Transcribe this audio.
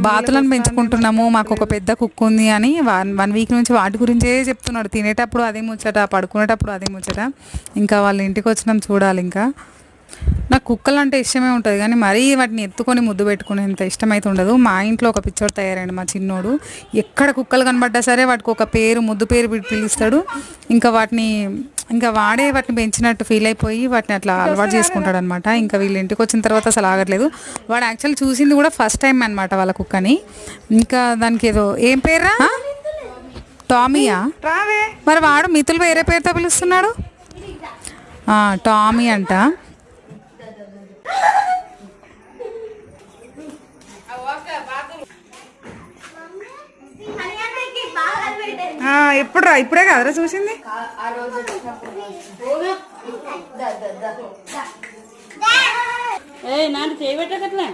బాతులను పెంచుకుంటున్నాము, మాకు ఒక పెద్ద కుక్క ఉంది అని 1 వీక్ నుంచి వాటి గురించే చెప్తున్నాడు. తినేటప్పుడు అదే ముచ్చట, పడుకునేటప్పుడు అదే ముచ్చట. ఇంకా వాళ్ళ ఇంటికి వచ్చినాం, చూడాలి. ఇంకా నాకు కుక్కలు అంటే ఇష్టమే ఉంటుంది, కానీ మరీ వాటిని ఎత్తుకొని ముద్దు పెట్టుకునేంత ఇష్టమైతే ఉండదు. మా ఇంట్లో ఒక పిచ్చోడు తయారైండు మా చిన్నోడు. ఎక్కడ కుక్కలు కనబడ్డా సరే వాటికి ఒక పేరు, ముద్దు పేరు పిలుస్తాడు. ఇంకా వాడే వాటిని పెంచినట్టు ఫీల్ అయిపోయి వాటిని అట్లా అలవాటు చేసుకుంటాడు అనమాట. ఇంకా వీళ్ళ ఇంటికి వచ్చిన తర్వాత అసలు ఆగట్లేదు. వాడు యాక్చువల్లీ చూసింది కూడా ఫస్ట్ టైం అనమాట వాళ్ళ కుక్కని. ఇంకా దానికి ఏదో ఏం పేరా, టామీయా? మరి వాడు మితులు వేరే పేరుతో పిలుస్తున్నాడు. టామీ అంట. ఎప్పుడు రా, ఇప్పుడే కదరా చూసింది. నాన్న చేయబెట్టకట్లే.